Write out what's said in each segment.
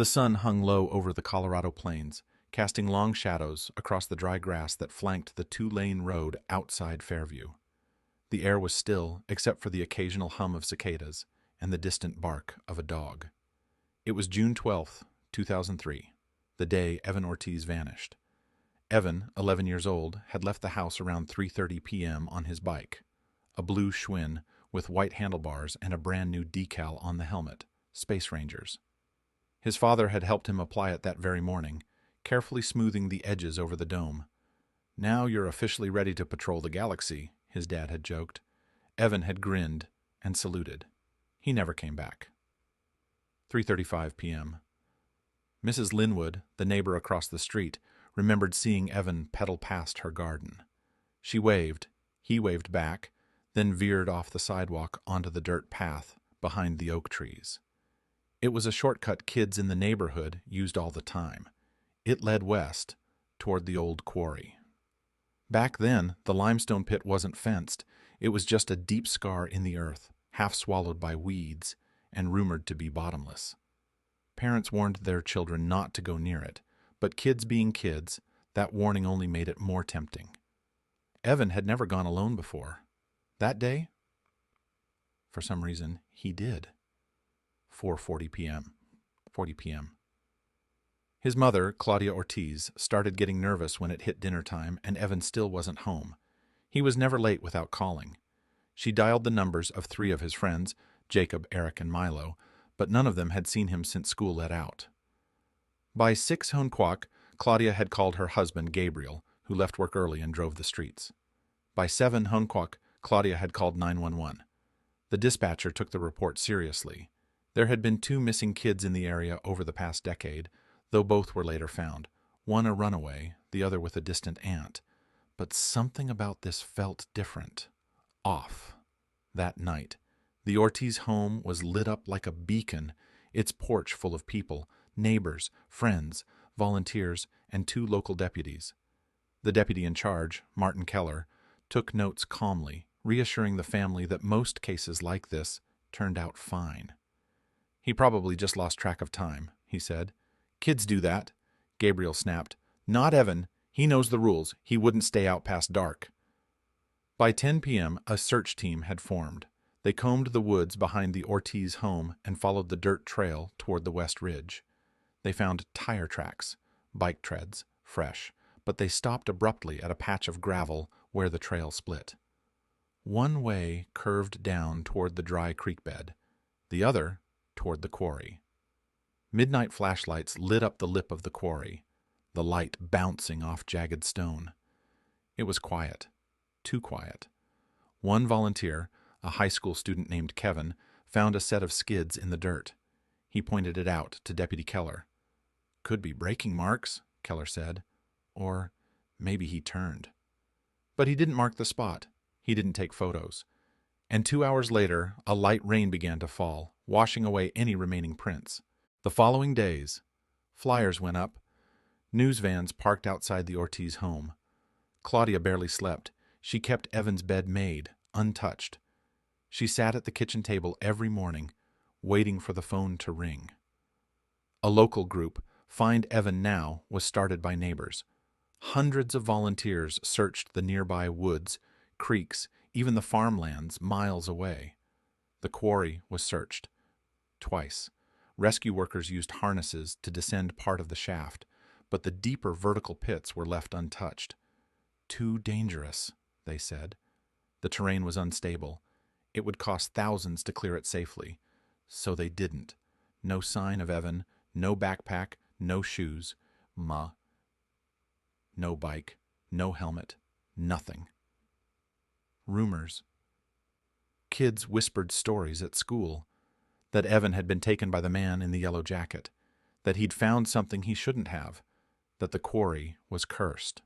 The sun hung low over the Colorado plains, casting long shadows across the dry grass that flanked the two-lane road outside Fairview. The air was still, except for the occasional hum of cicadas and the distant bark of a dog. It was June 12th, 2003, the day Evan Ortiz vanished. Evan, 11 years old, had left the house around 3:30 p.m. on his bike, a blue Schwinn with white handlebars and a brand-new decal on the helmet, Space Rangers. His father had helped him apply it that very morning, carefully smoothing the edges over the dome. "Now you're officially ready to patrol the galaxy," his dad had joked. Evan had grinned and saluted. He never came back. 3:35 p.m. Mrs. Linwood, the neighbor across the street, remembered seeing Evan pedal past her garden. She waved, he waved back, then veered off the sidewalk onto the dirt path behind the oak trees. It was a shortcut kids in the neighborhood used all the time. It led west, toward the old quarry. Back then, the limestone pit wasn't fenced. It was just a deep scar in the earth, half swallowed by weeds, and rumored to be bottomless. Parents warned their children not to go near it, but kids being kids, that warning only made it more tempting. Evan had never gone alone before. That day, for some reason, he did. 4:40 p.m. 40 p.m. His mother, Claudia Ortiz, started getting nervous when it hit dinner time and Evan still wasn't home. He was never late without calling. She dialed the numbers of 3 of his friends, Jacob, Eric, and Milo, but none of them had seen him since school let out. By 6 Hunquak, Claudia had called her husband, Gabriel, who left work early and drove the streets. By 7 Hunquak, Claudia had called 911. The dispatcher took the report seriously. There had been 2 missing kids in the area over the past decade, though both were later found, one a runaway, the other with a distant aunt. But something about this felt different. Off. That night, the Ortiz home was lit up like a beacon, its porch full of people, neighbors, friends, volunteers, and 2 local deputies. The deputy in charge, Martin Keller, took notes calmly, reassuring the family that most cases like this turned out fine. "He probably just lost track of time," he said. "Kids do that," Gabriel snapped. "Not Evan. He knows the rules. He wouldn't stay out past dark." By 10 p.m., a search team had formed. They combed the woods behind the Ortiz home and followed the dirt trail toward the West Ridge. They found tire tracks, bike treads, fresh, but they stopped abruptly at a patch of gravel where the trail split. One way curved down toward the dry creek bed, the other toward the quarry. Midnight flashlights lit up the lip of the quarry, the light bouncing off jagged stone. It was quiet, too quiet. One volunteer, a high school student named Kevin, found a set of skids in the dirt. He pointed it out to Deputy Keller. "Could be braking marks," Keller said. Or maybe he turned. But he didn't mark the spot. He didn't take photos. And 2 hours later, a light rain began to fall, washing away any remaining prints. The following days, flyers went up. News vans parked outside the Ortiz home. Claudia barely slept. She kept Evan's bed made, untouched. She sat at the kitchen table every morning, waiting for the phone to ring. A local group, Find Evan Now, was started by neighbors. Hundreds of volunteers searched the nearby woods, creeks, even the farmlands miles away. The quarry was searched. Twice. Rescue workers used harnesses to descend part of the shaft, but the deeper vertical pits were left untouched. "Too dangerous," they said. The terrain was unstable. It would cost thousands to clear it safely. So they didn't. No sign of Evan, no backpack, no shoes, no bike, no helmet, nothing. Rumors. Kids whispered stories at school. That Evan had been taken by the man in the yellow jacket. That he'd found something he shouldn't have. That the quarry was cursed.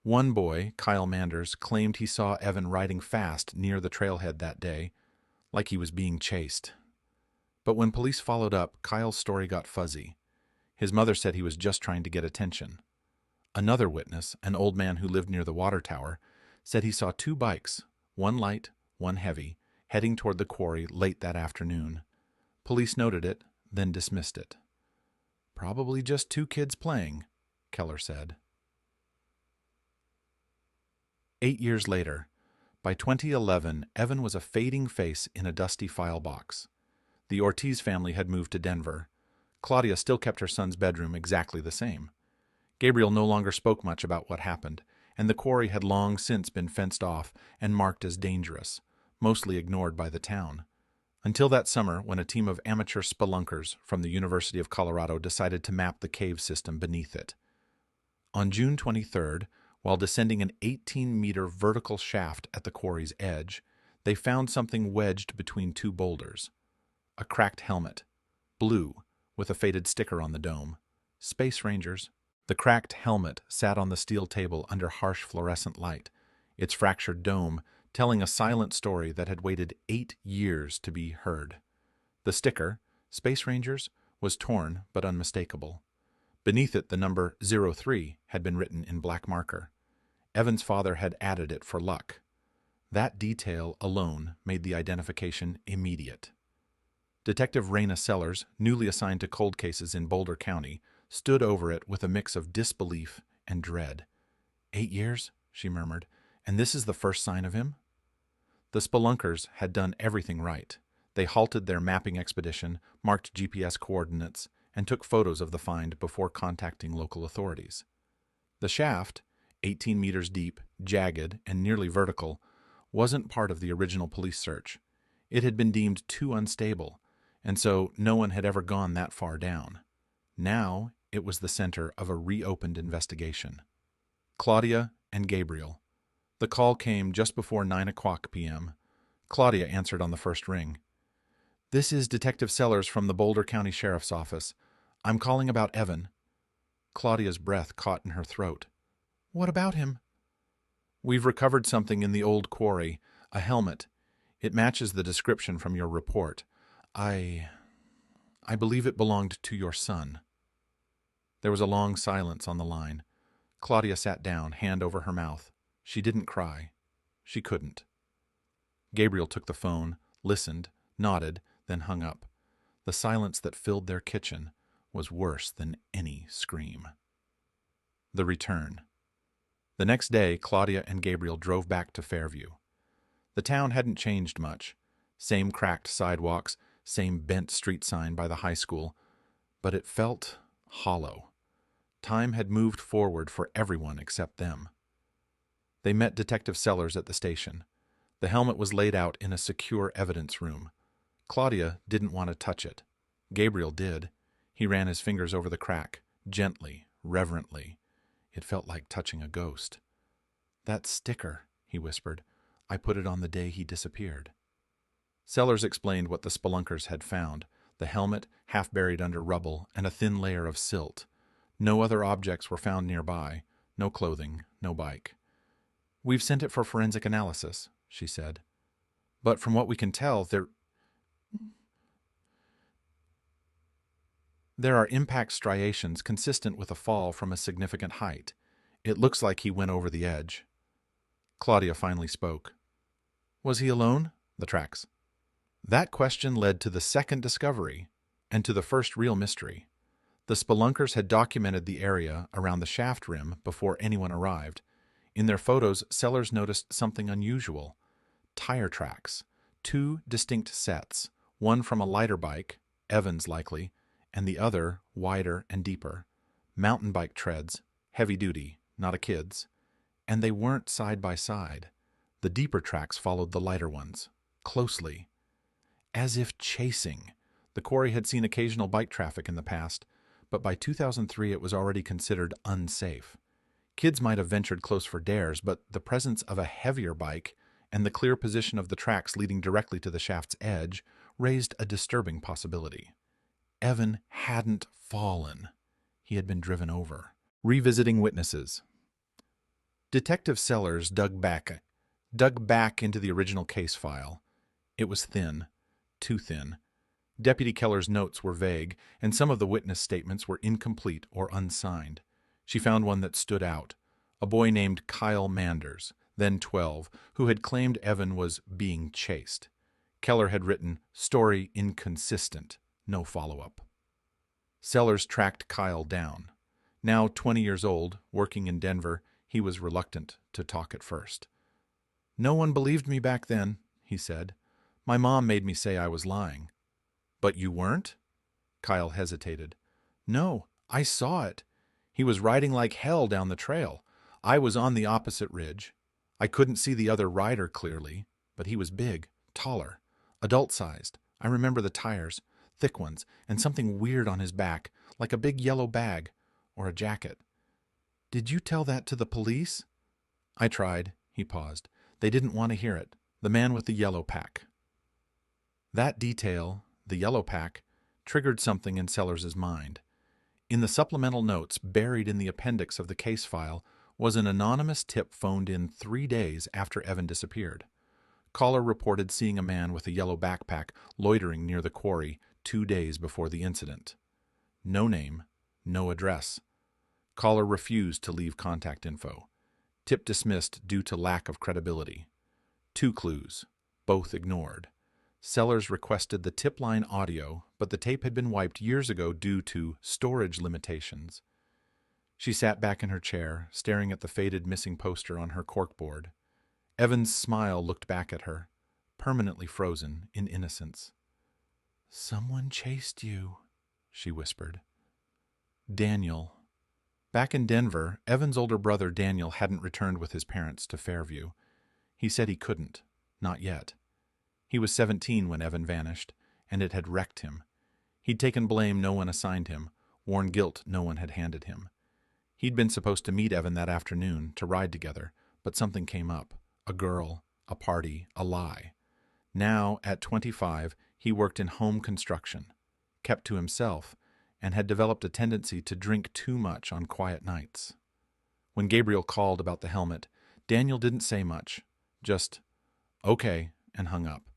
One boy, Kyle Manders, claimed he saw Evan riding fast near the trailhead that day, like he was being chased. But when police followed up, Kyle's story got fuzzy. His mother said he was just trying to get attention. Another witness, an old man who lived near the water tower, said he saw 2 bikes, one light, one heavy, heading toward the quarry late that afternoon. Police noted it, then dismissed it. Probably just two kids playing, Keller said. 8 years later, by 2011, Evan was a fading face in a dusty file box. The Ortiz family had moved to Denver. Claudia still kept her son's bedroom exactly the same. Gabriel no longer spoke much about what happened, and the quarry had long since been fenced off and marked as dangerous, mostly ignored by the town. Until that summer, when a team of amateur spelunkers from the University of Colorado decided to map the cave system beneath it. On June 23rd, while descending an 18-meter vertical shaft at the quarry's edge, they found something wedged between two boulders. A cracked helmet, blue, with a faded sticker on the dome. Space Rangers. The cracked helmet sat on the steel table under harsh fluorescent light, its fractured dome telling a silent story that had waited 8 years to be heard. The sticker, Space Rangers, was torn but unmistakable. Beneath it, the number 03 had been written in black marker. Evan's father had added it for luck. That detail alone made the identification immediate. Detective Raina Sellers, newly assigned to cold cases in Boulder County, stood over it with a mix of disbelief and dread. 8 years, she murmured, and this is the first sign of him? The Spelunkers had done everything right. They halted their mapping expedition, marked GPS coordinates, and took photos of the find before contacting local authorities. The shaft, 18 meters deep, jagged, and nearly vertical, wasn't part of the original police search. It had been deemed too unstable, and so no one had ever gone that far down. Now it was the center of a reopened investigation. Claudia and Gabriel. The call came just before 9:00 p.m. Claudia answered on the first ring. "This is Detective Sellers from the Boulder County Sheriff's Office. I'm calling about Evan." Claudia's breath caught in her throat. "What about him?" "We've recovered something in the old quarry, a helmet. It matches the description from your report. I believe it belonged to your son." There was a long silence on the line. Claudia sat down, hand over her mouth. She didn't cry. She couldn't. Gabriel took the phone, listened, nodded, then hung up. The silence that filled their kitchen was worse than any scream. The return. The next day, Claudia and Gabriel drove back to Fairview. The town hadn't changed much. Same cracked sidewalks, same bent street sign by the high school, but it felt hollow. Time had moved forward for everyone except them. They met Detective Sellers at the station. The helmet was laid out in a secure evidence room. Claudia didn't want to touch it. Gabriel did. He ran his fingers over the crack, gently, reverently. It felt like touching a ghost. "That sticker," he whispered. "I put it on the day he disappeared." Sellers explained what the Spelunkers had found: the helmet, half buried under rubble, and a thin layer of silt. No other objects were found nearby. No clothing, no bike. "We've sent it for forensic analysis," she said. "But from what we can tell, there are impact striations consistent with a fall from a significant height. It looks like he went over the edge." Claudia finally spoke. "Was he alone?" "The tracks." That question led to the second discovery, and to the first real mystery. The Spelunkers had documented the area around the shaft rim before anyone arrived. In their photos, Sellers noticed something unusual. Tire tracks. 2 distinct sets, one from a lighter bike, Evan's likely, and the other wider and deeper. Mountain bike treads, heavy duty, not a kid's. And they weren't side by side. The deeper tracks followed the lighter ones, closely. As if chasing. The quarry had seen occasional bike traffic in the past, but by 2003 it was already considered unsafe. Kids might have ventured close for dares, but the presence of a heavier bike and the clear position of the tracks leading directly to the shaft's edge raised a disturbing possibility. Evan hadn't fallen. He had been driven over. Revisiting witnesses. Detective Sellers dug back into the original case file. It was thin, too thin. Deputy Keller's notes were vague, and some of the witness statements were incomplete or unsigned. She found one that stood out: a boy named Kyle Manders, then 12, who had claimed Evan was being chased. Keller had written, "Story inconsistent, no follow-up." Sellers tracked Kyle down. Now 20 years old, working in Denver, he was reluctant to talk at first. "No one believed me back then," he said. "My mom made me say I was lying." "But you weren't?" Kyle hesitated. "No, I saw it. He was riding like hell down the trail. I was on the opposite ridge. I couldn't see the other rider clearly, but he was big, taller, adult-sized. I remember the tires, thick ones, and something weird on his back, like a big yellow bag or a jacket." "Did you tell that to the police?" "I tried." He paused. "They didn't want to hear it. The man with the yellow pack." That detail, the yellow pack, triggered something in Sellers's mind. In the supplemental notes buried in the appendix of the case file was an anonymous tip phoned in 3 days after Evan disappeared. Caller reported seeing a man with a yellow backpack loitering near the quarry 2 days before the incident. No name, no address. Caller refused to leave contact info. Tip dismissed due to lack of credibility. 2 clues, both ignored. Sellers requested the tip line audio, but the tape had been wiped years ago due to storage limitations. She sat back in her chair, staring at the faded missing poster on her corkboard. Evan's smile looked back at her, permanently frozen in innocence. "Someone chased you," she whispered. Daniel. Back in Denver, Evan's older brother Daniel hadn't returned with his parents to Fairview. He said he couldn't, not yet. He was 17 when Evan vanished, and it had wrecked him. He'd taken blame no one assigned him, worn guilt no one had handed him. He'd been supposed to meet Evan that afternoon, to ride together, but something came up. A girl, a party, a lie. Now, at 25, he worked in home construction, kept to himself, and had developed a tendency to drink too much on quiet nights. When Gabriel called about the helmet, Daniel didn't say much, just, "Okay," and hung up.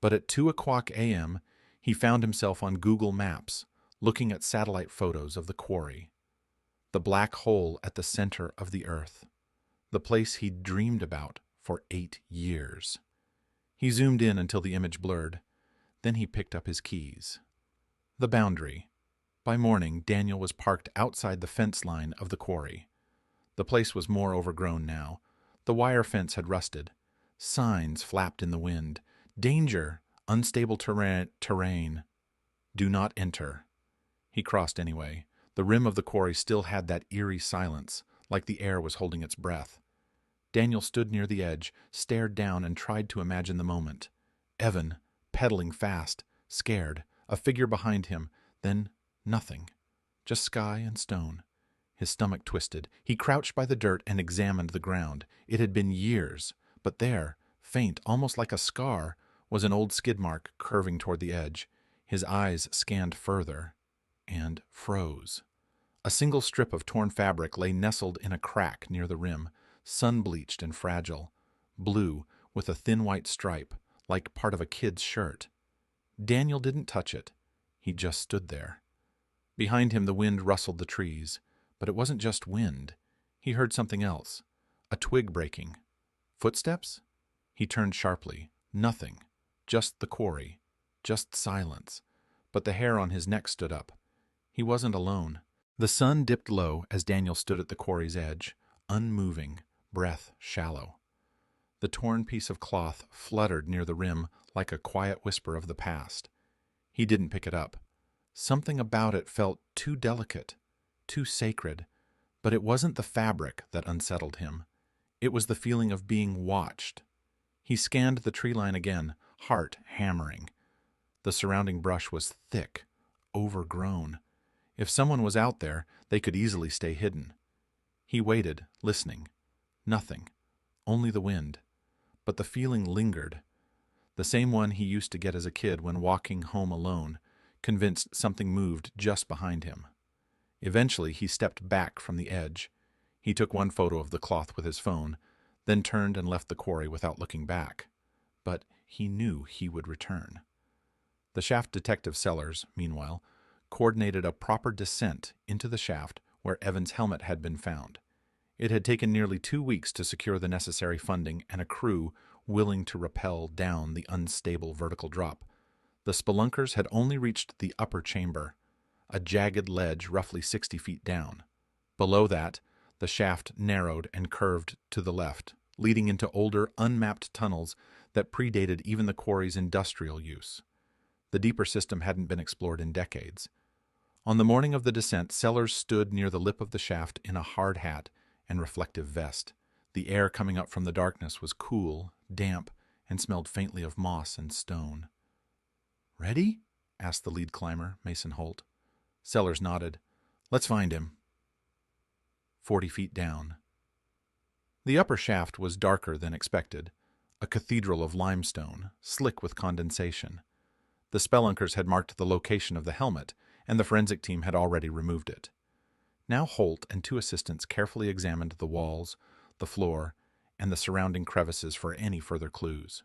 But at 2:00 a.m., he found himself on Google Maps, looking at satellite photos of the quarry. The black hole at the center of the earth. The place he'd dreamed about for 8 years. He zoomed in until the image blurred. Then he picked up his keys. The boundary. By morning, Daniel was parked outside the fence line of the quarry. The place was more overgrown now. The wire fence had rusted. Signs flapped in the wind. "Danger! Unstable terrain. Do not enter." He crossed anyway. The rim of the quarry still had that eerie silence, like the air was holding its breath. Daniel stood near the edge, stared down, and tried to imagine the moment. Evan, pedaling fast, scared, a figure behind him, then nothing. Just sky and stone. His stomach twisted. He crouched by the dirt and examined the ground. It had been years, but there, faint, almost like a scar, was an old skid mark curving toward the edge. His eyes scanned further and froze. A single strip of torn fabric lay nestled in a crack near the rim, sun-bleached and fragile, blue with a thin white stripe, like part of a kid's shirt. Daniel didn't touch it. He just stood there. Behind him the wind rustled the trees, but it wasn't just wind. He heard something else, a twig breaking. Footsteps? He turned sharply. Nothing. Just the quarry. Just silence. But the hair on his neck stood up. He wasn't alone. The sun dipped low as Daniel stood at the quarry's edge, unmoving, breath shallow. The torn piece of cloth fluttered near the rim like a quiet whisper of the past. He didn't pick it up. Something about it felt too delicate, too sacred, but it wasn't the fabric that unsettled him. It was the feeling of being watched. He scanned the tree line again, heart hammering. The surrounding brush was thick, overgrown. If someone was out there, they could easily stay hidden. He waited, listening. Nothing. Only the wind. But the feeling lingered. The same one he used to get as a kid when walking home alone, convinced something moved just behind him. Eventually, he stepped back from the edge. He took one photo of the cloth with his phone, then turned and left the quarry without looking back. But he knew he would return. The shaft detective Sellers, meanwhile, coordinated a proper descent into the shaft where Evan's helmet had been found. It had taken nearly 2 weeks to secure the necessary funding and a crew willing to rappel down the unstable vertical drop. The Spelunkers had only reached the upper chamber, a jagged ledge roughly 60 feet down. Below that, the shaft narrowed and curved to the left, leading into older, unmapped tunnels that predated even the quarry's industrial use. The deeper system hadn't been explored in decades. On the morning of the descent, Sellers stood near the lip of the shaft in a hard hat and reflective vest. The air coming up from the darkness was cool, damp, and smelled faintly of moss and stone. "Ready?" asked the lead climber, Mason Holt. Sellers nodded. "Let's find him." 40 feet down. The upper shaft was darker than expected, a cathedral of limestone, slick with condensation. The Spelunkers had marked the location of the helmet, and the forensic team had already removed it. Now Holt and two assistants carefully examined the walls, the floor, and the surrounding crevices for any further clues.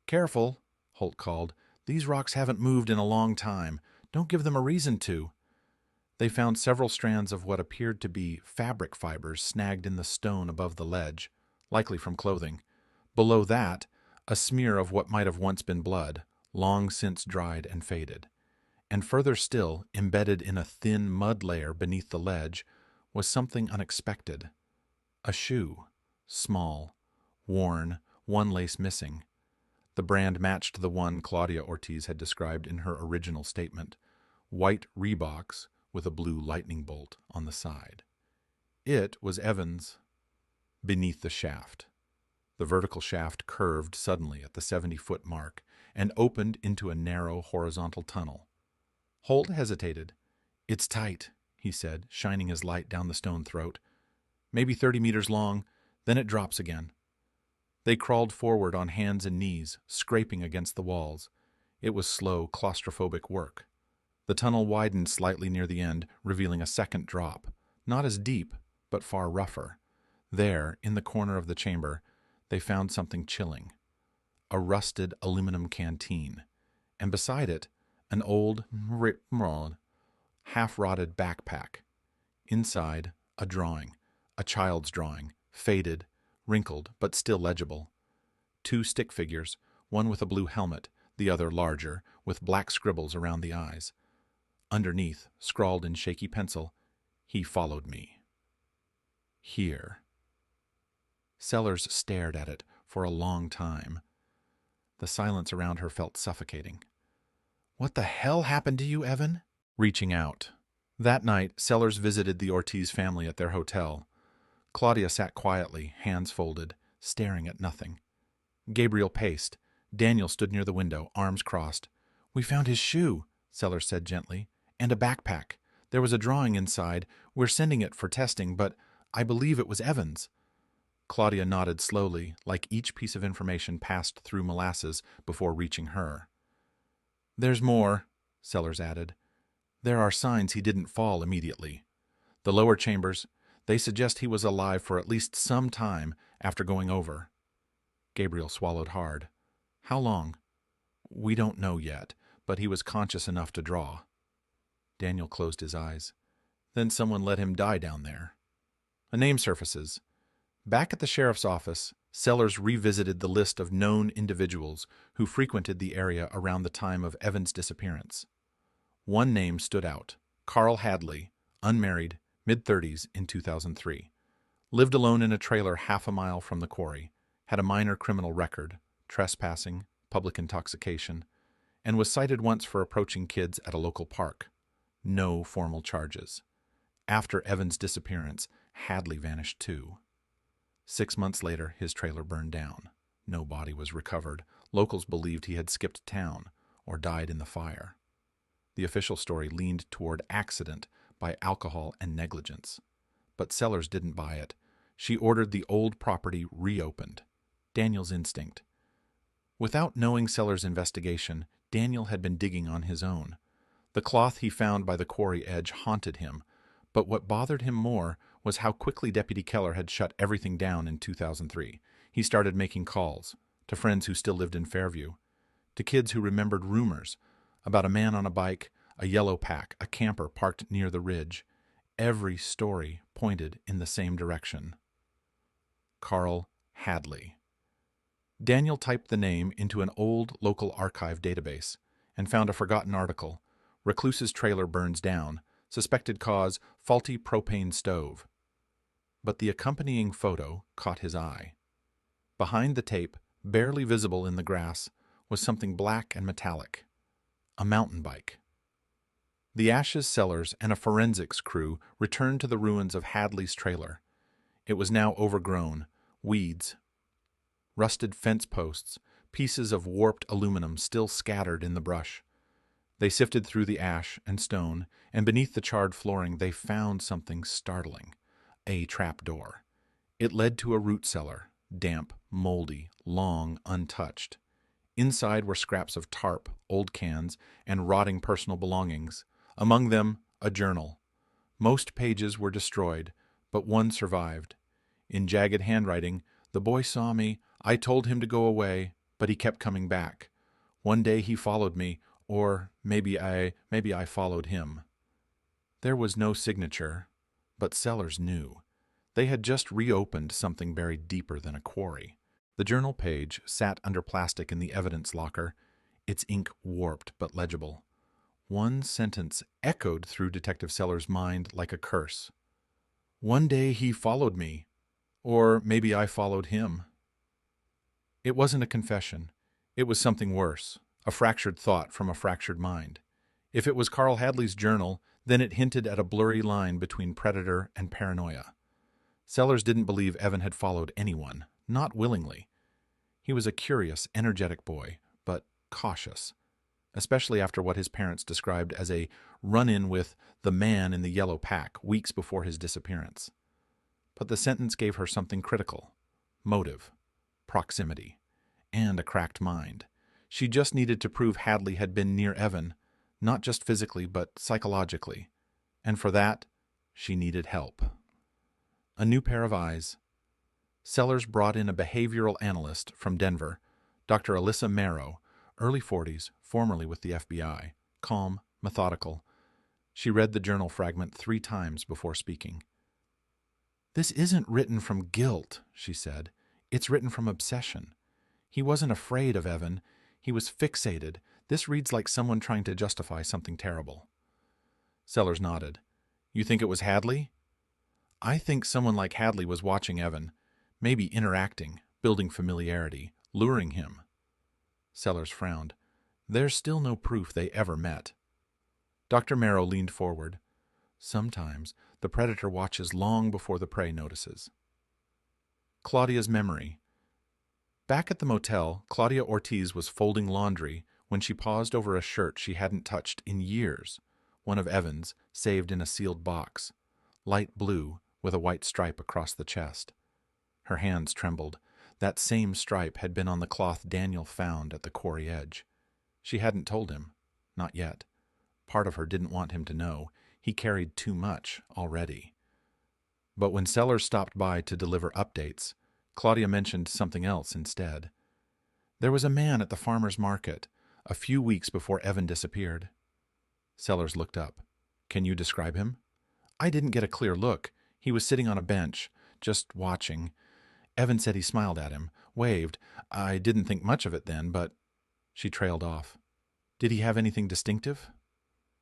"Careful," Holt called. "These rocks haven't moved in a long time. Don't give them a reason to." They found several strands of what appeared to be fabric fibers snagged in the stone above the ledge, likely from clothing. Below that, a smear of what might have once been blood, long since dried and faded. And further still, embedded in a thin mud layer beneath the ledge, was something unexpected. A shoe, small, worn, one lace missing. The brand matched the one Claudia Ortiz had described in her original statement, white Reeboks with a blue lightning bolt on the side. It was Evan's. Beneath the shaft. The vertical shaft curved suddenly at the 70-foot mark and opened into a narrow horizontal tunnel. Holt hesitated. "It's tight," he said, shining his light down the stone throat. "Maybe 30 meters long, then it drops again." They crawled forward on hands and knees, scraping against the walls. It was slow, claustrophobic work. The tunnel widened slightly near the end, revealing a second drop, not as deep, but far rougher. There, in the corner of the chamber, they found something chilling. A rusted aluminum canteen, and beside it, an old, half-rotted backpack. Inside, a drawing, a child's drawing, faded, wrinkled, but still legible. Two stick figures, one with a blue helmet, the other larger, with black scribbles around the eyes. Underneath, scrawled in shaky pencil, "He followed me. Here." Sellers stared at it for a long time. The silence around her felt suffocating. "What the hell happened to you, Evan?" Reaching out. That night, Sellers visited the Ortiz family at their hotel. Claudia sat quietly, hands folded, staring at nothing. Gabriel paced. Daniel stood near the window, arms crossed. "We found his shoe," Sellers said gently, "and a backpack. There was a drawing inside. We're sending it for testing, but I believe it was Evan's." Claudia nodded slowly, like each piece of information passed through molasses before reaching her. "There's more," Sellers added. "There are signs he didn't fall immediately. The lower chambers, they suggest he was alive for at least some time after going over." Gabriel swallowed hard. "How long?" "We don't know yet, but he was conscious enough to draw." Daniel closed his eyes. "Then someone let him die down there." A name surfaces. Back at the sheriff's office, Sellers revisited the list of known individuals who frequented the area around the time of Evan's disappearance. One name stood out: Carl Hadley, unmarried, mid-30s in 2003. Lived alone in a trailer half a mile from the quarry, had a minor criminal record, trespassing, public intoxication, and was cited once for approaching kids at a local park. No formal charges. After Evan's disappearance, Hadley vanished too. 6 months later, his trailer burned down. No body was recovered. Locals believed he had skipped town or died in the fire. The official story leaned toward accident by alcohol and negligence. But Sellers didn't buy it. She ordered the old property reopened. Daniel's instinct. Without knowing Sellers' investigation, Daniel had been digging on his own. The cloth he found by the quarry edge haunted him, but what bothered him more was how quickly Deputy Keller had shut everything down in 2003. He started making calls to friends who still lived in Fairview, to kids who remembered rumors about a man on a bike, a yellow pack, a camper parked near the ridge. Every story pointed in the same direction. Carl Hadley. Daniel typed the name into an old local archive database and found a forgotten article, Recluse's trailer burns down. Suspected cause, faulty propane stove. But the accompanying photo caught his eye. Behind the tape, barely visible in the grass, was something black and metallic. A mountain bike. The Ashes sellers and a forensics crew returned to the ruins of Hadley's trailer. It was now overgrown, weeds, rusted fence posts, pieces of warped aluminum still scattered in the brush. They sifted through the ash and stone, and beneath the charred flooring they found something startling. A trapdoor. It led to a root cellar, damp, moldy, long, untouched. Inside were scraps of tarp, old cans, and rotting personal belongings. Among them, a journal. Most pages were destroyed, but one survived. In jagged handwriting, "The boy saw me. I told him to go away, but he kept coming back. One day he followed me, or maybe I followed him." There was no signature, but Sellers knew. They had just reopened something buried deeper than a quarry. The journal page sat under plastic in the evidence locker, its ink warped but legible. One sentence echoed through Detective Sellers' mind like a curse. "One day he followed me, or maybe I followed him." It wasn't a confession. It was something worse, a fractured thought from a fractured mind. If it was Carl Hadley's journal, then it hinted at a blurry line between predator and paranoia. Sellers didn't believe Evan had followed anyone, not willingly. He was a curious, energetic boy, but cautious, especially after what his parents described as a run-in with the man in the yellow pack weeks before his disappearance. But the sentence gave her something critical: motive, proximity, and a cracked mind. She just needed to prove Hadley had been near Evan, not just physically but psychologically, and for that, she needed help. A new pair of eyes. Sellers brought in a behavioral analyst from Denver, Dr. Alyssa Marrow, early 40s, formerly with the FBI, calm, methodical. She read the journal fragment 3 times before speaking. "This isn't written from guilt," she said. "It's written from obsession. He wasn't afraid of Evan. He was fixated. This reads like someone trying to justify something terrible." Sellers nodded. "You think it was Hadley?" "I think someone like Hadley was watching Evan, maybe interacting, building familiarity, luring him." Sellers frowned. "There's still no proof they ever met." Dr. Marrow leaned forward. "Sometimes the predator watches long before the prey notices." Claudia's memory. Back at the motel, Claudia Ortiz was folding laundry when she paused over a shirt she hadn't touched in years, one of Evan's, saved in a sealed box, light blue with a white stripe across the chest. Her hands trembled. That same stripe had been on the cloth Daniel found at the quarry edge. She hadn't told him. Not yet. Part of her didn't want him to know. He carried too much already. But when Sellers stopped by to deliver updates, Claudia mentioned something else instead. There was a man at the farmer's market a few weeks before Evan disappeared. Sellers looked up. "Can you describe him?" "I didn't get a clear look. He was sitting on a bench, just watching. Evan said he smiled at him, waved. I didn't think much of it then, but—" She trailed off. "Did he have anything distinctive?"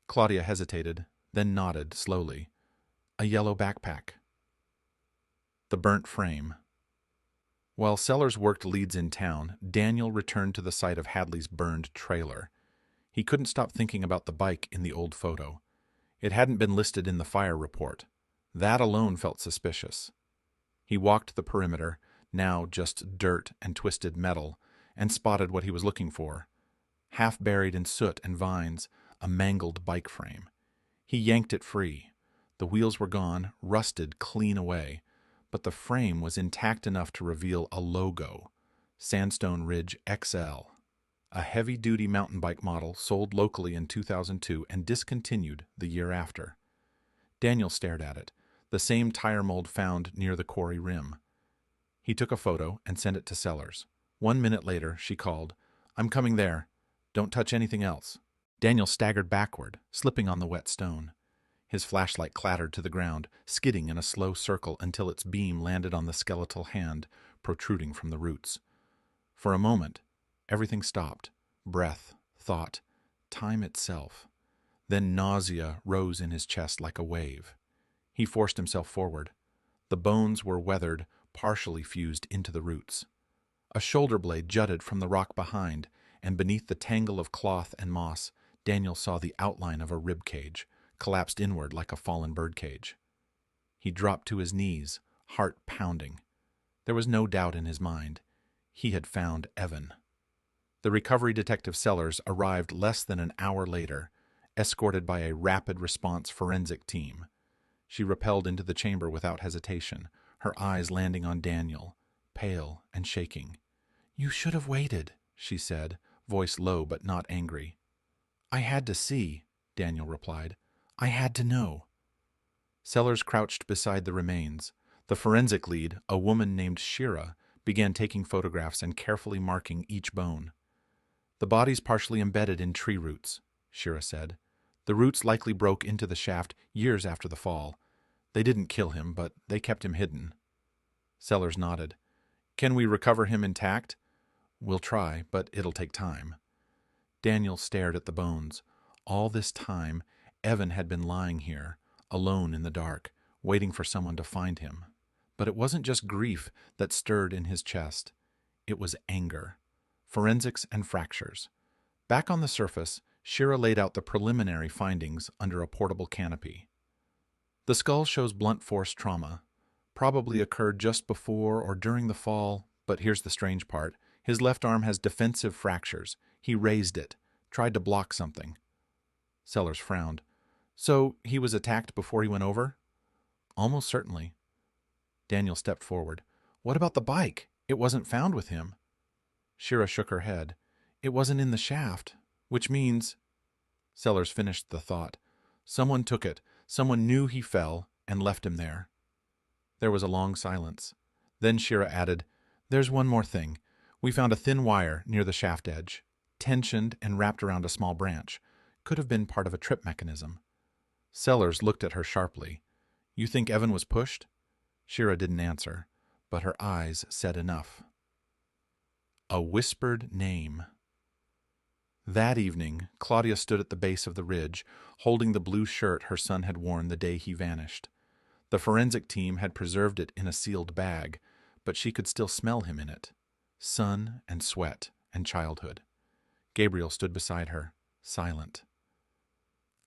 Claudia hesitated, then nodded slowly. "A yellow backpack." The burnt frame. While Sellers worked leads in town, Daniel returned to the site of Hadley's burned trailer. He couldn't stop thinking about the bike in the old photo. It hadn't been listed in the fire report. That alone felt suspicious. He walked the perimeter, now just dirt and twisted metal, and spotted what he was looking for. Half buried in soot and vines, a mangled bike frame. He yanked it free. The wheels were gone, rusted clean away, but the frame was intact enough to reveal a logo, Sandstone Ridge XL, a heavy-duty mountain bike model sold locally in 2002 and discontinued the year after. Daniel stared at it, the same tire mold found near the quarry rim. He took a photo and sent it to Sellers. 1 minute later, she called, "I'm coming there. Don't touch anything else." Daniel staggered backward, slipping on the wet stone. His flashlight clattered to the ground, skidding in a slow circle until its beam landed on the skeletal hand protruding from the roots. For a moment, everything stopped. Breath, thought, time itself. Then nausea rose in his chest like a wave. He forced himself forward. The bones were weathered, partially fused into the roots. A shoulder blade jutted from the rock behind, and beneath the tangle of cloth and moss, Daniel saw the outline of a rib cage, collapsed inward like a fallen birdcage. He dropped to his knees, heart pounding. There was no doubt in his mind. He had found Evan. The recovery detective Sellers arrived less than an hour later, escorted by a rapid response forensic team. She rappelled into the chamber without hesitation, her eyes landing on Daniel, pale and shaking. "You should have waited," she said, voice low but not angry. "I had to see," Daniel replied. "I had to know." Sellers crouched beside the remains. The forensic lead, a woman named Shira, began taking photographs and carefully marking each bone. "The body's partially embedded in tree roots," Shira said. "The roots likely broke into the shaft years after the fall. They didn't kill him, but they kept him hidden." Sellers nodded. "Can we recover him intact?" "We'll try, but it'll take time." Daniel stared at the bones. All this time, Evan had been lying here, alone in the dark, waiting for someone to find him. But it wasn't just grief that stirred in his chest. It was anger. Forensics and fractures. Back on the surface, Shira laid out the preliminary findings under a portable canopy. The skull shows blunt force trauma. Probably occurred just before or during the fall, but here's the strange part. His left arm has defensive fractures. He raised it, tried to block something. Sellers frowned. "So he was attacked before he went over?" "Almost certainly." Daniel stepped forward. "What about the bike? It wasn't found with him." Shira shook her head. "It wasn't in the shaft, which means—" Sellers finished the thought. "Someone took it. Someone knew he fell and left him there." There was a long silence. Then Shira added, "There's one more thing. We found a thin wire near the shaft edge, tensioned and wrapped around a small branch. Could have been part of a trip mechanism." Sellers looked at her sharply. "You think Evan was pushed?" Shira didn't answer, but her eyes said enough. A whispered name. That evening, Claudia stood at the base of the ridge, holding the blue shirt her son had worn the day he vanished. The forensic team had preserved it in a sealed bag, but she could still smell him in it. Sun and sweat and childhood. Gabriel stood beside her, silent.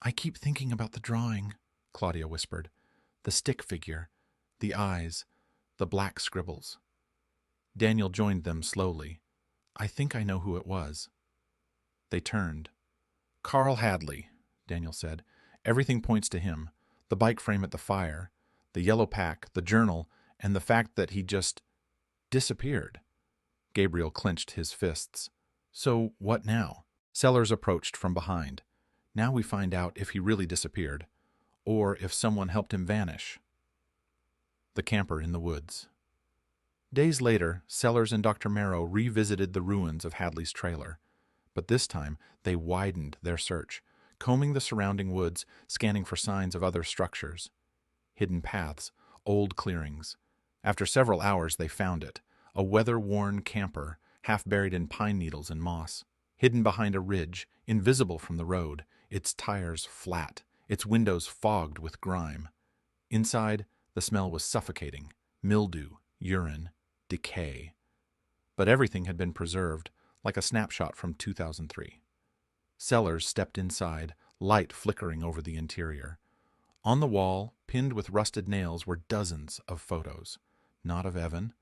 "I keep thinking about the drawing," Claudia whispered. "The stick figure, the eyes, the black scribbles." Daniel joined them slowly. "I think I know who it was." They turned. "Carl Hadley," Daniel said. "Everything points to him. The bike frame at the fire, the yellow pack, the journal, and the fact that he just disappeared." Gabriel clenched his fists. "So what now?" Sellers approached from behind. "Now we find out if he really disappeared, or if someone helped him vanish." The camper in the woods. Days later, Sellers and Dr. Merrow revisited the ruins of Hadley's trailer. But this time, they widened their search, combing the surrounding woods, scanning for signs of other structures. Hidden paths, old clearings. After several hours, they found it, a weather-worn camper, half buried in pine needles and moss. Hidden behind a ridge, invisible from the road, its tires flat, its windows fogged with grime. Inside, the smell was suffocating. Mildew, urine, decay. But everything had been preserved, like a snapshot from 2003. Sellers stepped inside, light flickering over the interior. On the wall, pinned with rusted nails, were dozens of photos. Not of Evan,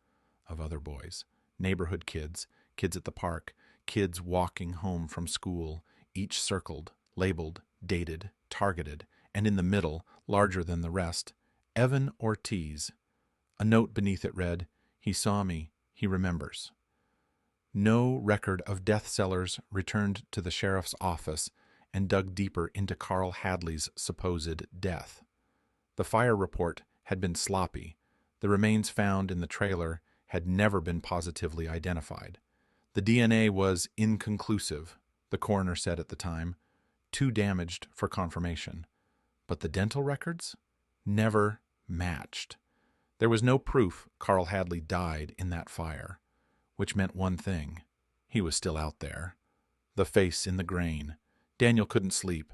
of other boys. Neighborhood kids, kids at the park, kids walking home from school, each circled, labeled, dated, targeted, and in the middle, larger than the rest, Evan Ortiz. A note beneath it read, "He saw me. He remembers." No record of death. Sellers returned to the sheriff's office and dug deeper into Carl Hadley's supposed death. The fire report had been sloppy. The remains found in the trailer had never been positively identified. The DNA was inconclusive, the coroner said at the time, too damaged for confirmation. But the dental records? Never matched. There was no proof Carl Hadley died in that fire, which meant one thing. He was still out there. The face in the grain. Daniel couldn't sleep.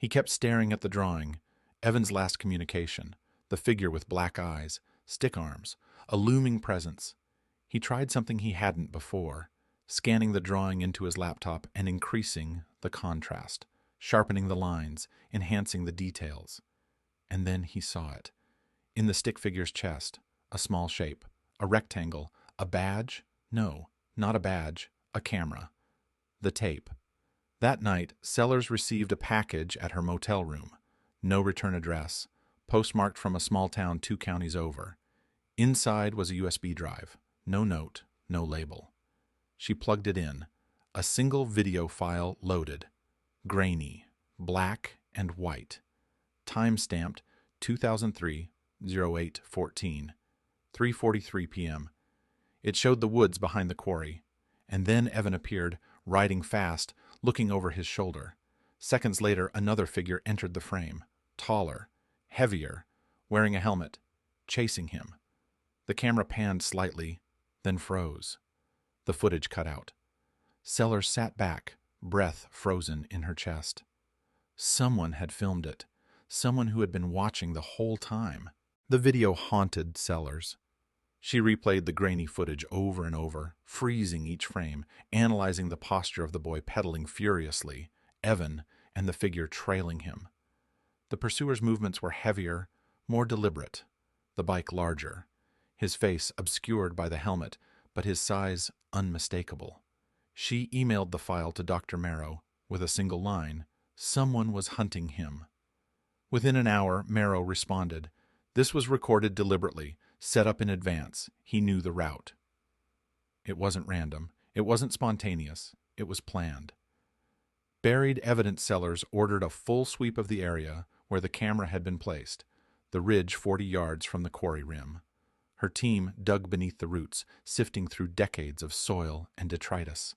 He kept staring at the drawing, Evan's last communication, the figure with black eyes, stick arms, a looming presence. He tried something he hadn't before, scanning the drawing into his laptop and increasing the contrast, sharpening the lines, enhancing the details. And then he saw it. In the stick figure's chest, a small shape, a rectangle, a badge? No, not a badge, a camera. The tape. That night, Sellers received a package at her motel room. No return address, postmarked from a small town 2 counties over. Inside was a USB drive. No note, no label. She plugged it in. A single video file loaded. Grainy, black and white. Time-stamped 2003-08-14, 3:43 p.m. It showed the woods behind the quarry. And then Evan appeared, riding fast, looking over his shoulder. Seconds later, another figure entered the frame. Taller, heavier, wearing a helmet, chasing him. The camera panned slightly, then froze. The footage cut out. Sellers sat back, breath frozen in her chest. Someone had filmed it. Someone who had been watching the whole time. The video haunted Sellers. She replayed the grainy footage over and over, freezing each frame, analyzing the posture of the boy pedaling furiously, Evan, and the figure trailing him. The pursuer's movements were heavier, more deliberate, the bike larger, his face obscured by the helmet, but his size unmistakable. She emailed the file to Dr. Marrow with a single line, "Someone was hunting him." Within an hour, Marrow responded. This was recorded deliberately, set up in advance. He knew the route. It wasn't random. It wasn't spontaneous. It was planned. Buried evidence Sellers ordered a full sweep of the area where the camera had been placed, the ridge 40 yards from the quarry rim. Her team dug beneath the roots, sifting through decades of soil and detritus.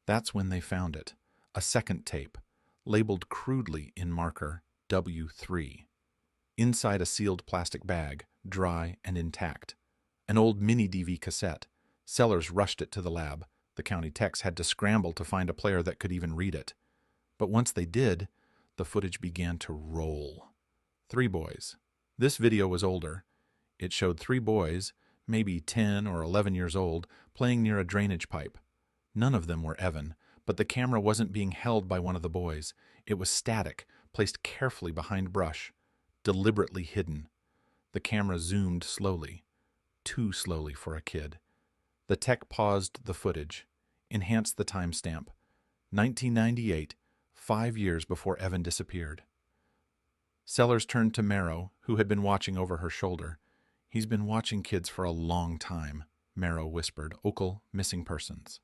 That's when they found it, a second tape, labeled crudely in marker W3. Inside a sealed plastic bag, dry and intact. An old mini-DV cassette. Sellers rushed it to the lab. The county techs had to scramble to find a player that could even read it. But once they did, the footage began to roll. 3 boys. This video was older. It showed 3 boys, maybe 10 or 11 years old, playing near a drainage pipe. None of them were Evan, but the camera wasn't being held by one of the boys. It was static, placed carefully behind brush, deliberately hidden. The camera zoomed slowly, too slowly for a kid. The tech paused the footage, enhanced the timestamp. 1998, 5 years before Evan disappeared. Sellers turned to Marrow, who had been watching over her shoulder. "He's been watching kids for a long time," Marrow whispered. "Okel, missing persons."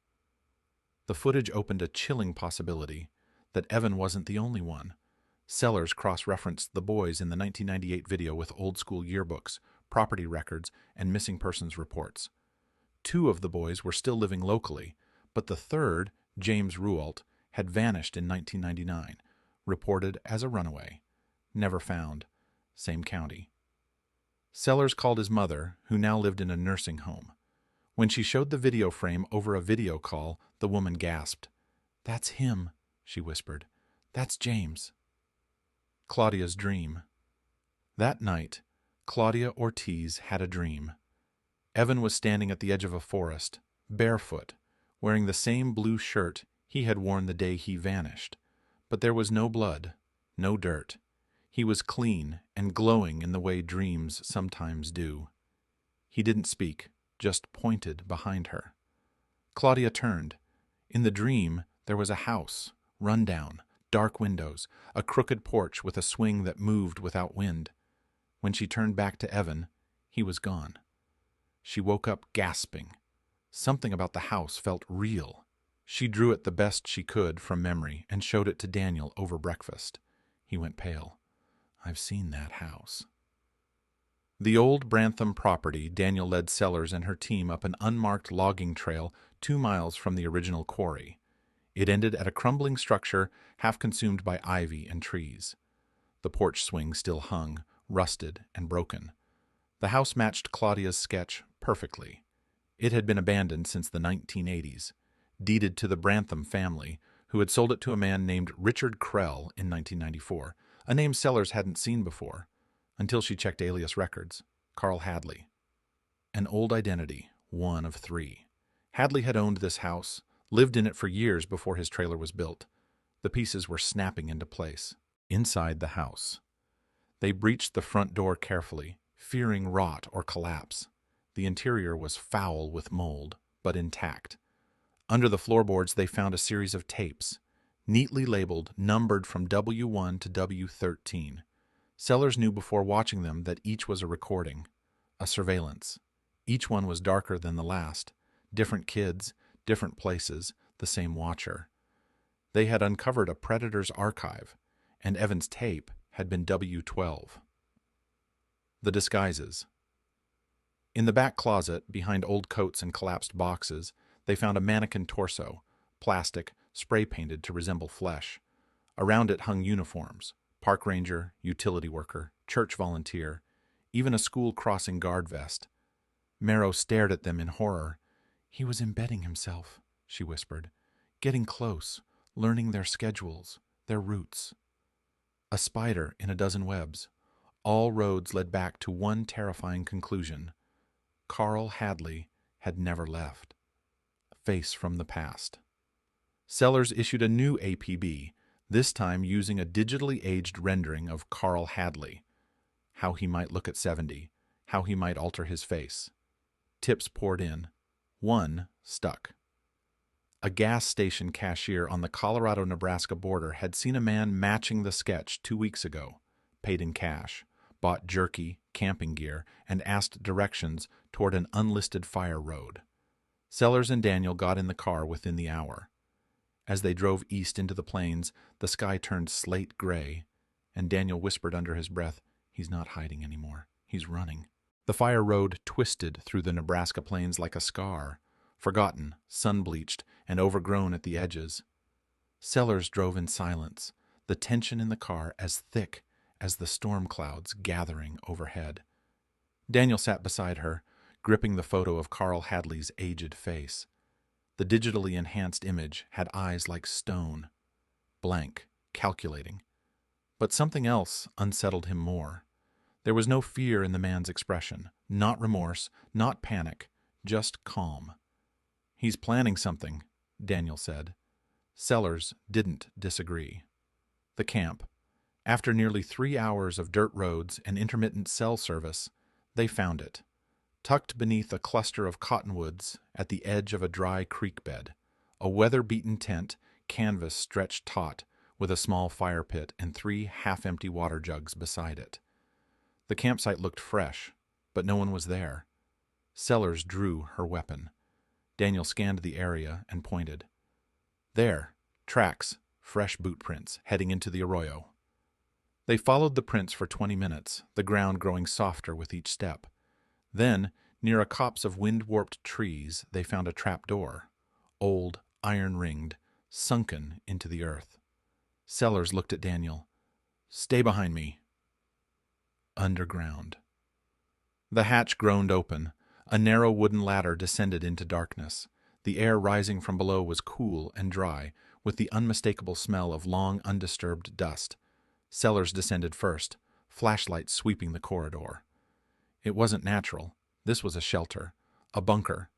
The footage opened a chilling possibility that Evan wasn't the only one. Sellers cross-referenced the boys in the 1998 video with old-school yearbooks, property records, and missing persons reports. 2 of the boys were still living locally, but the third, James Rualt, had vanished in 1999, reported as a runaway. Never found. Same county. Sellers called his mother, who now lived in a nursing home. When she showed the video frame over a video call, the woman gasped. "That's him," she whispered. "That's James." Claudia's dream. That night, Claudia Ortiz had a dream. Evan was standing at the edge of a forest, barefoot, wearing the same blue shirt he had worn the day he vanished. But there was no blood, no dirt. He was clean and glowing in the way dreams sometimes do. He didn't speak, just pointed behind her. Claudia turned. In the dream, there was a house, run down, dark windows, a crooked porch with a swing that moved without wind. When she turned back to Evan, he was gone. She woke up gasping. Something about the house felt real. She drew it the best she could from memory and showed it to Daniel over breakfast. He went pale. "I've seen that house." The old Brantham property, Daniel led Sellers and her team up an unmarked logging trail 2 miles from the original quarry. It ended at a crumbling structure half consumed by ivy and trees. The porch swing still hung, rusted and broken. The house matched Claudia's sketch perfectly. It had been abandoned since the 1980s, deeded to the Brantham family, who had sold it to a man named Richard Krell in 1994, a name Sellers hadn't seen before, until she checked alias records. Carl Hadley. An old identity, one of three. Hadley had owned this house, lived in it for years before his trailer was built. The pieces were snapping into place. Inside the house. They breached the front door carefully, fearing rot or collapse. The interior was foul with mold, but intact. Under the floorboards they found a series of tapes, neatly labeled, numbered from W1 to W13. Sellers knew before watching them that each was a recording, a surveillance. Each one was darker than the last. Different kids, different places, the same watcher. They had uncovered a predator's archive, and Evan's tape had been W12. The disguises. In the back closet, behind old coats and collapsed boxes, they found a mannequin torso, plastic, spray-painted to resemble flesh. Around it hung uniforms, park ranger, utility worker, church volunteer, even a school crossing guard vest. Marrow stared at them in horror. "He was embedding himself," she whispered, "getting close, learning their schedules, their routes." A spider in a dozen webs. All roads led back to one terrifying conclusion. Carl Hadley had never left. Face from the past. Sellers issued a new APB, this time using a digitally aged rendering of Carl Hadley. How he might look at 70, how he might alter his face. Tips poured in. One stuck. A gas station cashier on the Colorado-Nebraska border had seen a man matching the sketch 2 weeks ago, paid in cash, bought jerky, camping gear, and asked directions toward an unlisted fire road. Sellers and Daniel got in the car within the hour. As they drove east into the plains, the sky turned slate gray, and Daniel whispered under his breath, "He's not hiding anymore. He's running." The fire road twisted through the Nebraska plains like a scar, forgotten, sun-bleached, and overgrown at the edges. Sellers drove in silence, the tension in the car as thick as the storm clouds gathering overhead. Daniel sat beside her, gripping the photo of Carl Hadley's aged face. The digitally enhanced image had eyes like stone, blank, calculating. But something else unsettled him more. There was no fear in the man's expression, not remorse, not panic, just calm. "He's planning something," Daniel said. Sellers didn't disagree. The camp. After nearly 3 hours of dirt roads and intermittent cell service, they found it, tucked beneath a cluster of cottonwoods at the edge of a dry creek bed, a weather-beaten tent, canvas stretched taut, with a small fire pit and 3 half-empty water jugs beside it. The campsite looked fresh, but no one was there. Sellers drew her weapon. Daniel scanned the area and pointed. "There, tracks, fresh boot prints, heading into the arroyo." They followed the prints for 20 minutes, the ground growing softer with each step. Then, near a copse of wind-warped trees, they found a trap door, old, iron-ringed, sunken into the earth. Sellers looked at Daniel. "Stay behind me." Underground. The hatch groaned open. A narrow wooden ladder descended into darkness. The air rising from below was cool and dry, with the unmistakable smell of long undisturbed dust. Sellers descended first, flashlights sweeping the corridor. It wasn't natural. This was a shelter, a bunker.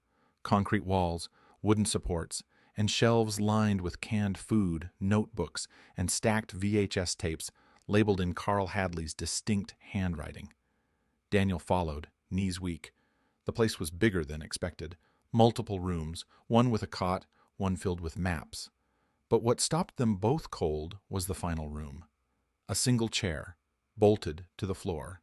Concrete walls, wooden supports, and shelves lined with canned food, notebooks, and stacked VHS tapes labeled in Carl Hadley's distinct handwriting. Daniel followed, knees weak. The place was bigger than expected. Multiple rooms, one with a cot, one filled with maps. But what stopped them both cold was the final room. A single chair, bolted to the floor.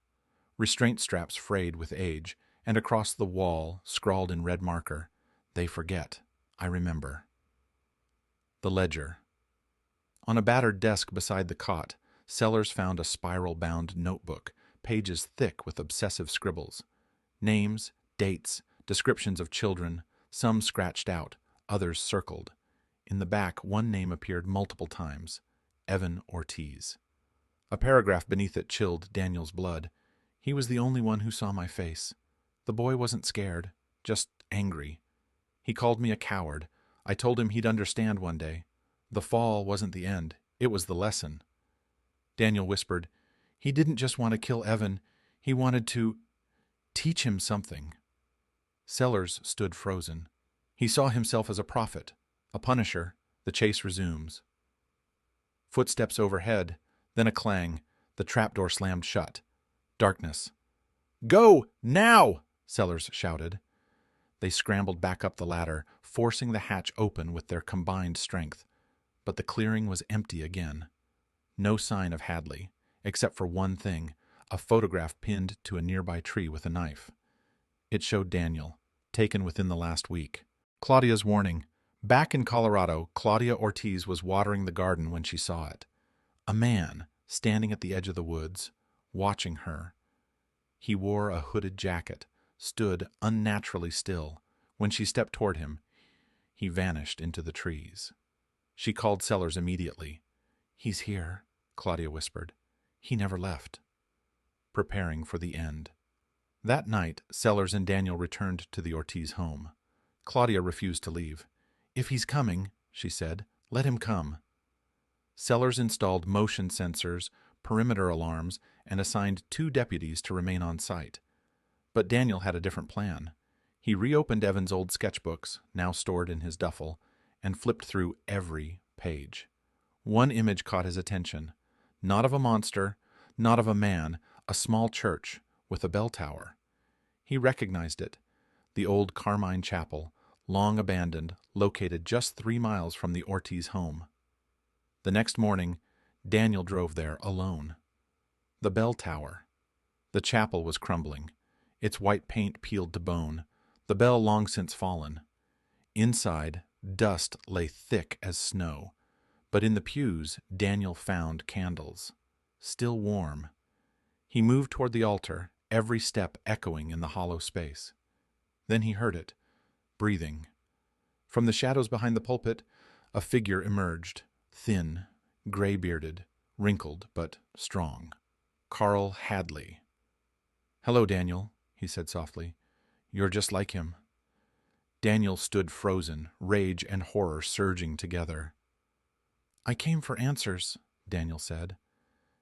Restraint straps frayed with age, and across the wall, scrawled in red marker, "They forget. I remember." The ledger. On a battered desk beside the cot, Sellers found a spiral-bound notebook, pages thick with obsessive scribbles. Names, dates, descriptions of children, some scratched out, others circled. In the back, one name appeared multiple times, Evan Ortiz. A paragraph beneath it chilled Daniel's blood. "He was the only one who saw my face. The boy wasn't scared, just angry. He called me a coward. I told him he'd understand one day. The fall wasn't the end. It was the lesson. Daniel whispered, "He didn't just want to kill Evan. He wanted to teach him something." Sellers stood frozen. He saw himself as a prophet, a punisher. The chase resumes. Footsteps overhead, then a clang. The trapdoor slammed shut. Darkness. "Go, now!" Sellers shouted. They scrambled back up the ladder, forcing the hatch open with their combined strength. But the clearing was empty again. No sign of Hadley, except for one thing, a photograph pinned to a nearby tree with a knife. It showed Daniel, taken within the last week. Claudia's warning. Back in Colorado, Claudia Ortiz was watering the garden when she saw it. A man, standing at the edge of the woods, watching her. He wore a hooded jacket, stood unnaturally still. When she stepped toward him, he vanished into the trees. She called Sellers immediately. "He's here," Claudia whispered. "He never left." Preparing for the end. That night, Sellers and Daniel returned to the Ortiz home. Claudia refused to leave. "If he's coming," she said, "let him come." Sellers installed motion sensors, perimeter alarms, and assigned 2 deputies to remain on site. But Daniel had a different plan. He reopened Evan's old sketchbooks, now stored in his duffel, and flipped through every page. One image caught his attention. Not of a monster, not of a man, a small church with a bell tower. He recognized it, the old Carmine Chapel, long abandoned, located just 3 miles from the Ortiz home. The next morning, Daniel drove there alone. The bell tower. The chapel was crumbling, its white paint peeled to bone, the bell long since fallen. Inside, dust lay thick as snow, but in the pews Daniel found candles, still warm. He moved toward the altar, every step echoing in the hollow space. Then he heard it, breathing. From the shadows behind the pulpit, a figure emerged, thin, gray-bearded, wrinkled but strong. Carl Hadley. "Hello, Daniel," he said softly. "You're just like him." Daniel stood frozen, rage and horror surging together. "I came for answers," Daniel said.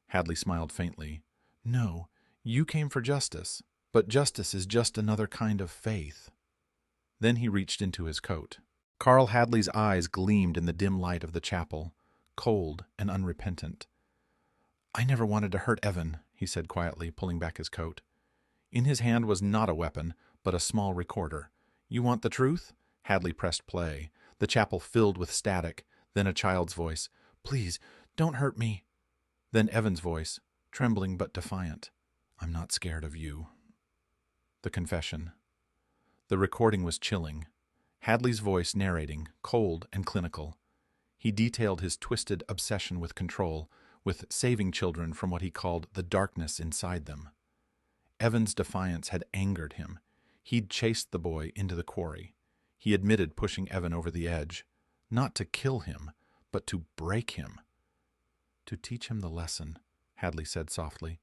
Hadley smiled faintly. "No, you came for justice, but justice is just another kind of faith." Then he reached into his coat. Carl Hadley's eyes gleamed in the dim light of the chapel, cold and unrepentant. "I never wanted to hurt Evan," he said quietly, pulling back his coat. In his hand was not a weapon, but a small recorder. "You want the truth?" Hadley pressed play. The chapel filled with static, then a child's voice. "Please, don't hurt me." Then Evan's voice, trembling but defiant. "I'm not scared of you." The confession. The recording was chilling. Hadley's voice narrating, cold and clinical. He detailed his twisted obsession with control, with saving children from what he called the darkness inside them. Evan's defiance had angered him. He'd chased the boy into the quarry. He admitted pushing Evan over the edge, not to kill him, but to break him. "To teach him the lesson," Hadley said softly.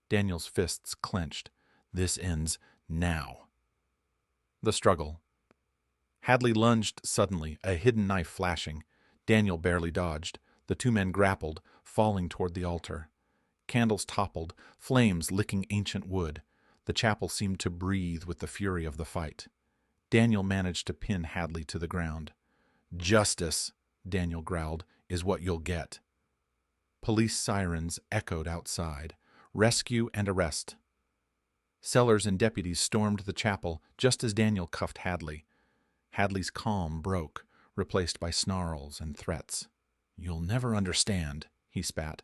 Daniel's fists clenched. "This ends now." The struggle. Hadley lunged suddenly, a hidden knife flashing. Daniel barely dodged. The 2 men grappled, falling toward the altar. Candles toppled, flames licking ancient wood. The chapel seemed to breathe with the fury of the fight. Daniel managed to pin Hadley to the ground. "Justice," Daniel growled, "is what you'll get." Police sirens echoed outside. Rescue and arrest. Sellers and deputies stormed the chapel just as Daniel cuffed Hadley. Hadley's calm broke, replaced by snarls and threats. "You'll never understand," he spat.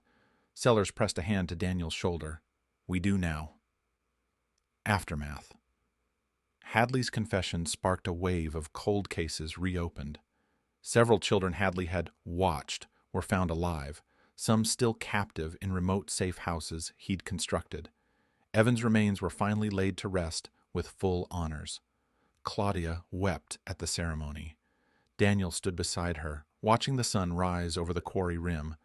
Sellers pressed a hand to Daniel's shoulder. "We do now." Aftermath. Hadley's confession sparked a wave of cold cases reopened. Several children Hadley had watched were found alive, some still captive in remote safe houses he'd constructed. Evan's remains were finally laid to rest with full honors. Claudia wept at the ceremony. Daniel stood beside her, watching the sun rise over the quarry rim,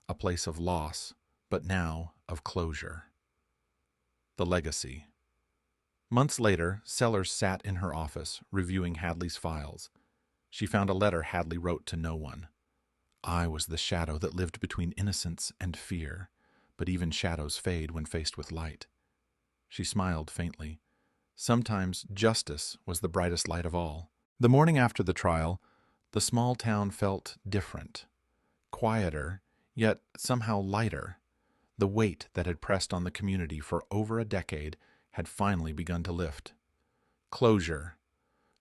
a place of loss, but now of closure. The legacy. Months later, Sellers sat in her office, reviewing Hadley's files. She found a letter Hadley wrote to no one. I was the shadow that lived between innocence and fear, but even shadows fade when faced with light. She smiled faintly. Sometimes justice was the brightest light of all. The morning after the trial, the small town felt different, quieter, yet somehow lighter. The weight that had pressed on the community for over a decade had finally begun to lift. Closure.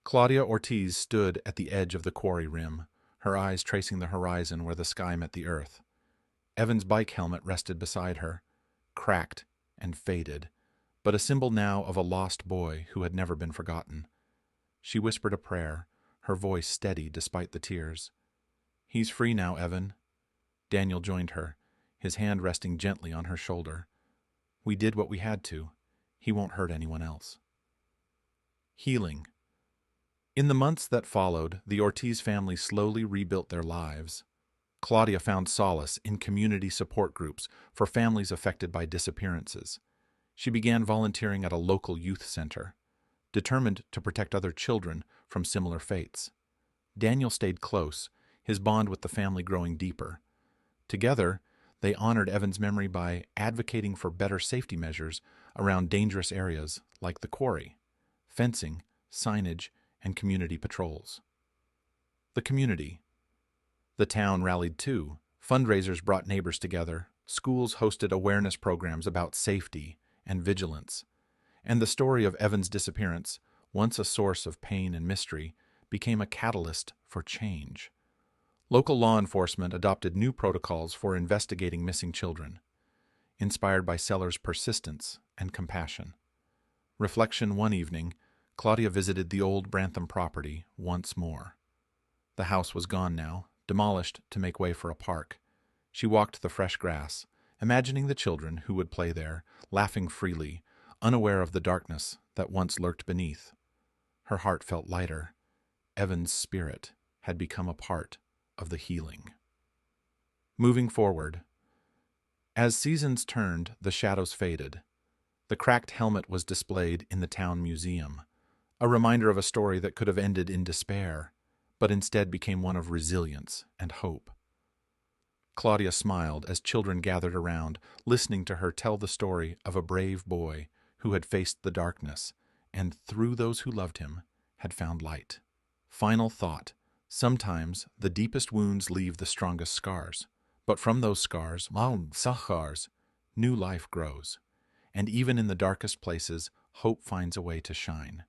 Claudia Ortiz stood at the edge of the quarry rim, her eyes tracing the horizon where the sky met the earth. Evan's bike helmet rested beside her, cracked and faded, but a symbol now of a lost boy who had never been forgotten. She whispered a prayer, her voice steady despite the tears. "He's free now, Evan." Daniel joined her, his hand resting gently on her shoulder. "We did what we had to. He won't hurt anyone else." Healing. In the months that followed, the Ortiz family slowly rebuilt their lives. Claudia found solace in community support groups for families affected by disappearances. She began volunteering at a local youth center, determined to protect other children from similar fates. Daniel stayed close, his bond with the family growing deeper. Together, they honored Evan's memory by advocating for better safety measures around dangerous areas like the quarry, fencing, signage, and community patrols. The community. The town rallied too. Fundraisers brought neighbors together. Schools hosted awareness programs about safety and vigilance. And the story of Evan's disappearance, once a source of pain and mystery, became a catalyst for change. Local law enforcement adopted new protocols for investigating missing children, inspired by Sellers' persistence and compassion. Reflection one evening, Claudia visited the old Brantham property once more. The house was gone now, demolished to make way for a park. She walked the fresh grass, imagining the children who would play there, laughing freely, unaware of the darkness that once lurked beneath. Her heart felt lighter. Evan's spirit had become a part of the healing. Moving forward. As seasons turned, the shadows faded. The cracked helmet was displayed in the town museum, a reminder of a story that could have ended in despair, but instead became one of resilience and hope. Claudia smiled as children gathered around, listening to her tell the story of a brave boy who had faced the darkness and, through those who loved him, had found light. Final thought. Sometimes the deepest wounds leave the strongest scars, but from those scars, new life grows. And even in the darkest places, hope finds a way to shine.